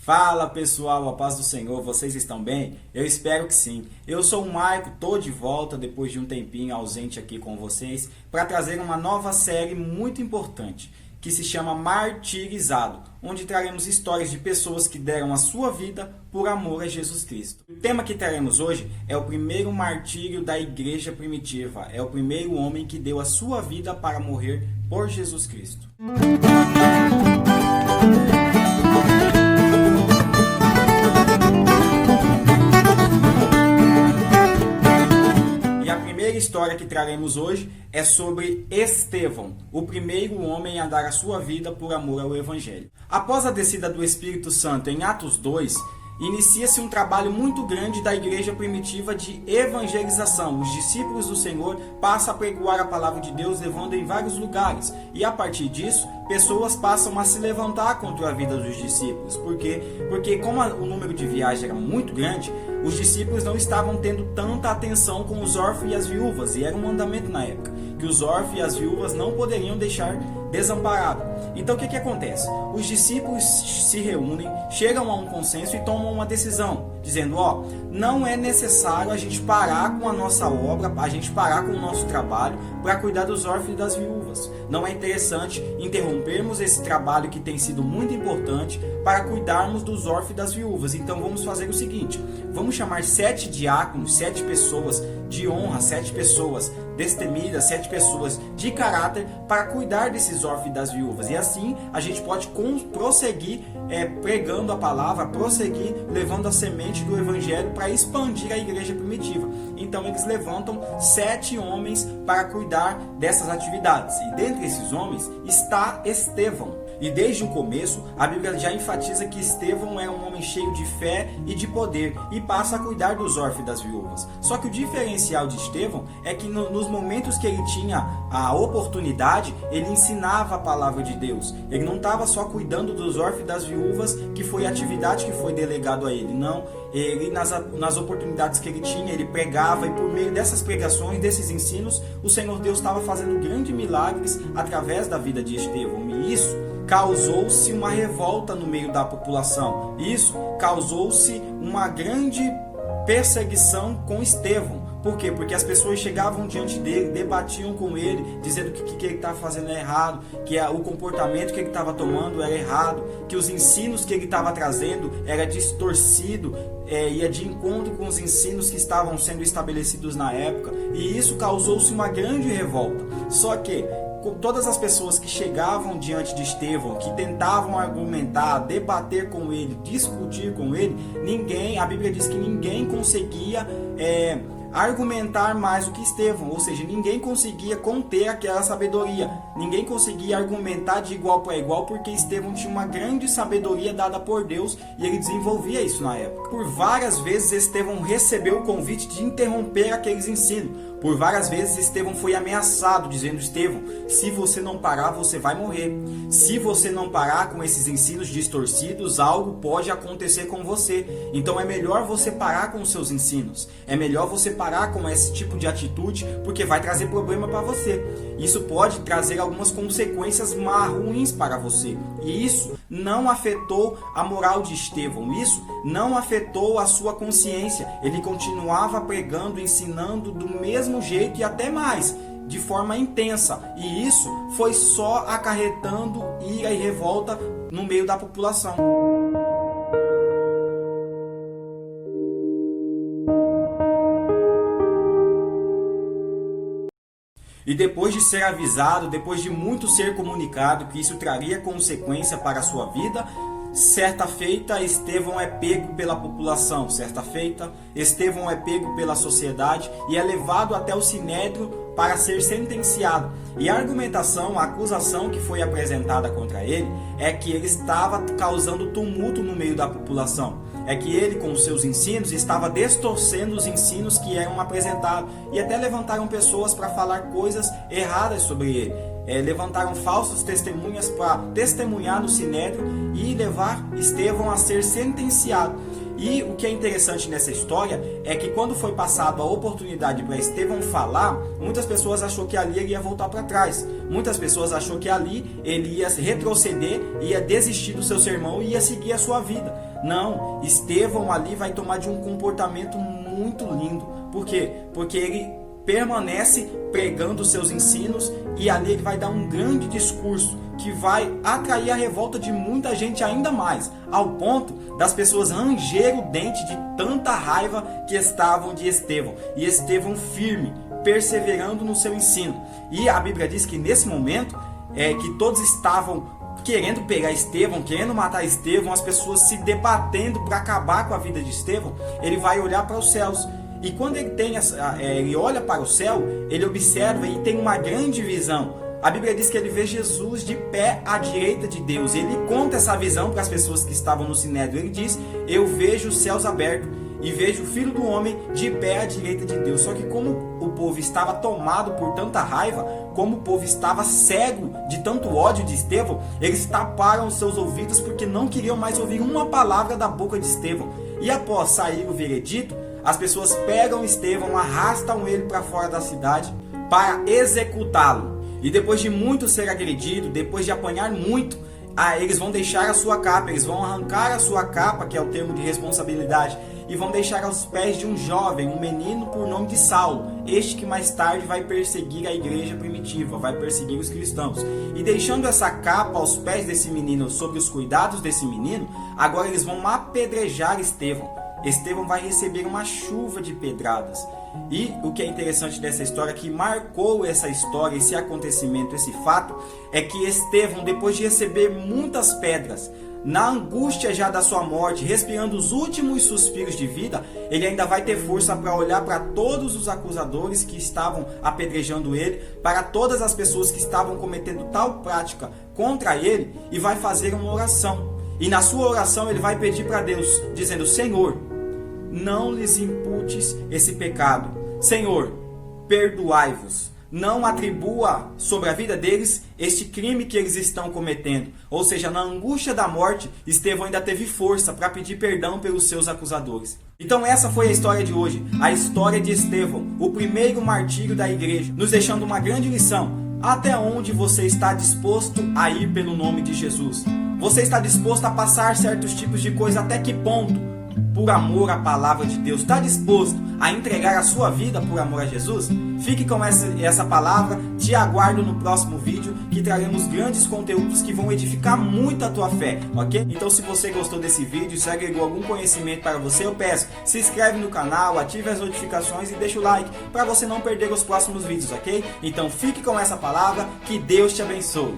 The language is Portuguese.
Fala pessoal, a paz do Senhor, vocês estão bem? Eu espero que sim. Eu sou o Maico, tô de volta depois de um tempinho ausente aqui com vocês para trazer uma nova série muito importante que se chama Martirizado, onde traremos histórias de pessoas que deram a sua vida por amor a Jesus Cristo. O tema que teremos hoje é o primeiro martírio da igreja primitiva, é o primeiro homem que deu a sua vida para morrer por Jesus Cristo. A história que traremos hoje é sobre Estevão, o primeiro homem a dar a sua vida por amor ao Evangelho. Após a descida do Espírito Santo em Atos 2, inicia-se um trabalho muito grande da igreja primitiva de evangelização. Os discípulos do Senhor passam a pregoar a palavra de Deus, levando em vários lugares. E a partir disso, pessoas passam a se levantar contra a vida dos discípulos. Por quê? Porque como o número de viagens era muito grande, os discípulos não estavam tendo tanta atenção com os órfãos e as viúvas. E era um mandamento na época, que os órfãos e as viúvas não poderiam deixar desamparado. Então o que acontece? Os discípulos se reúnem, chegam a um consenso e tomam uma decisão, dizendo, não é necessário a gente parar com a nossa obra, a gente parar com o nosso trabalho para cuidar dos órfãos e das viúvas. Não é interessante interrompermos esse trabalho que tem sido muito importante para cuidarmos dos órfãos e das viúvas. Então vamos fazer o seguinte, vamos chamar 7 diáconos, 7 pessoas de honra, 7 pessoas destemidas, 7 pessoas de caráter para cuidar desses órfãos e das viúvas. E assim a gente pode prosseguir pregando a palavra, prosseguir levando a semente do Evangelho para expandir a igreja primitiva. Então eles levantam 7 homens para cuidar dessas atividades. E dentre esses homens está Estevão. E desde o começo, a Bíblia já enfatiza que Estevão é um homem cheio de fé e de poder e passa a cuidar dos órfãos e das viúvas. Só que o diferencial de Estevão é que nos momentos que ele tinha a oportunidade, ele ensinava a palavra de Deus. Ele não estava só cuidando dos órfãos e das viúvas, que foi a atividade que foi delegado a ele. Não, ele nas oportunidades que ele tinha, ele pregava, e por meio dessas pregações, desses ensinos, o Senhor Deus estava fazendo grandes milagres através da vida de Estevão. E isso causou-se uma revolta no meio da população. Isso causou-se uma grande perseguição com Estevão. Por quê? Porque as pessoas chegavam diante dele, debatiam com ele, dizendo que o que ele estava fazendo é errado, que o comportamento que ele estava tomando era errado, que os ensinos que ele estava trazendo era distorcido, ia de encontro com os ensinos que estavam sendo estabelecidos na época. E isso causou-se uma grande revolta. Só que todas as pessoas que chegavam diante de Estevão, que tentavam argumentar, debater com ele, discutir com ele, a Bíblia diz que ninguém conseguia argumentar mais do que Estevão, ou seja, ninguém conseguia conter aquela sabedoria, ninguém conseguia argumentar de igual para igual, porque Estevão tinha uma grande sabedoria dada por Deus e ele desenvolvia isso na época. Por várias vezes Estevão recebeu o convite de interromper aqueles ensinos. Por várias vezes Estevão foi ameaçado, dizendo, Estevão, se você não parar, você vai morrer. Se você não parar com esses ensinos distorcidos, algo pode acontecer com você. Então é melhor você parar com os seus ensinos. É melhor você parar com esse tipo de atitude, porque vai trazer problema para você. Isso pode trazer algumas consequências ruins para você. E isso não afetou a moral de Estevão. Isso não afetou a sua consciência. Ele continuava pregando, ensinando do mesmo jeito e até mais, de forma intensa. E isso foi só acarretando ira e revolta no meio da população. E depois de ser avisado, depois de muito ser comunicado que isso traria consequência para a sua vida, certa feita Estevão é pego pela população, certa feita Estevão é pego pela sociedade e é levado até o Sinédrio para ser sentenciado. E a argumentação, a acusação que foi apresentada contra ele é que ele estava causando tumulto no meio da população. É que ele, com os seus ensinos, estava distorcendo os ensinos que eram apresentados. E até levantaram pessoas para falar coisas erradas sobre ele. Levantaram falsas testemunhas para testemunhar no Sinédrio e levar Estevão a ser sentenciado. E o que é interessante nessa história é que quando foi passado a oportunidade para Estevão falar, muitas pessoas achou que ali ele ia voltar para trás. Muitas pessoas achou que ali ele ia retroceder, ia desistir do seu sermão e ia seguir a sua vida. Não, Estevão ali vai tomar de um comportamento muito lindo. Por quê? Porque ele permanece pregando os seus ensinos e ali ele vai dar um grande discurso que vai atrair a revolta de muita gente ainda mais, ao ponto das pessoas ranger o dente de tanta raiva que estavam de Estevão. E Estevão firme, perseverando no seu ensino. E a Bíblia diz que nesse momento que todos estavam querendo pegar Estevão, querendo matar Estevão, as pessoas se debatendo para acabar com a vida de Estevão, ele vai olhar para os céus. E quando ele olha para o céu, ele observa e tem uma grande visão. A Bíblia diz que ele vê Jesus de pé à direita de Deus. Ele conta essa visão para as pessoas que estavam no Sinédrio. Ele diz: eu vejo os céus abertos e vejo o Filho do Homem de pé à direita de Deus. Só que como o povo estava tomado por tanta raiva, como o povo estava cego de tanto ódio de Estevão, eles taparam os seus ouvidos porque não queriam mais ouvir uma palavra da boca de Estevão. E após sair o veredito, as pessoas pegam Estevão, arrastam ele para fora da cidade para executá-lo. E depois de muito ser agredido, depois de apanhar muito, eles vão deixar a sua capa, eles vão arrancar a sua capa, que é o termo de responsabilidade, e vão deixar aos pés de um jovem, um menino por nome de Saulo, este que mais tarde vai perseguir a igreja primitiva, vai perseguir os cristãos. E deixando essa capa aos pés desse menino, sob os cuidados desse menino, agora eles vão apedrejar Estevão. Estevão vai receber uma chuva de pedradas. E o que é interessante dessa história, que marcou essa história, esse acontecimento, esse fato, é que Estevão, depois de receber muitas pedras, na angústia já da sua morte, respirando os últimos suspiros de vida, ele ainda vai ter força para olhar para todos os acusadores que estavam apedrejando ele, para todas as pessoas que estavam cometendo tal prática contra ele, e vai fazer uma oração. E na sua oração ele vai pedir para Deus, dizendo: Senhor, não lhes imputes esse pecado. Senhor, perdoai-vos. Não atribua sobre a vida deles este crime que eles estão cometendo. Ou seja, na angústia da morte, Estevão ainda teve força para pedir perdão pelos seus acusadores. Então essa foi a história de hoje, a história de Estevão, o primeiro martírio da igreja, nos deixando uma grande lição. Até onde você está disposto a ir pelo nome de Jesus? Você está disposto a passar certos tipos de coisa até que ponto? Por amor à palavra de Deus, está disposto a entregar a sua vida por amor a Jesus? Fique com essa palavra, te aguardo no próximo vídeo, que traremos grandes conteúdos que vão edificar muito a tua fé, ok? Então se você gostou desse vídeo, se agregou algum conhecimento para você, eu peço, se inscreve no canal, ative as notificações e deixa o like, para você não perder os próximos vídeos, ok? Então fique com essa palavra, que Deus te abençoe.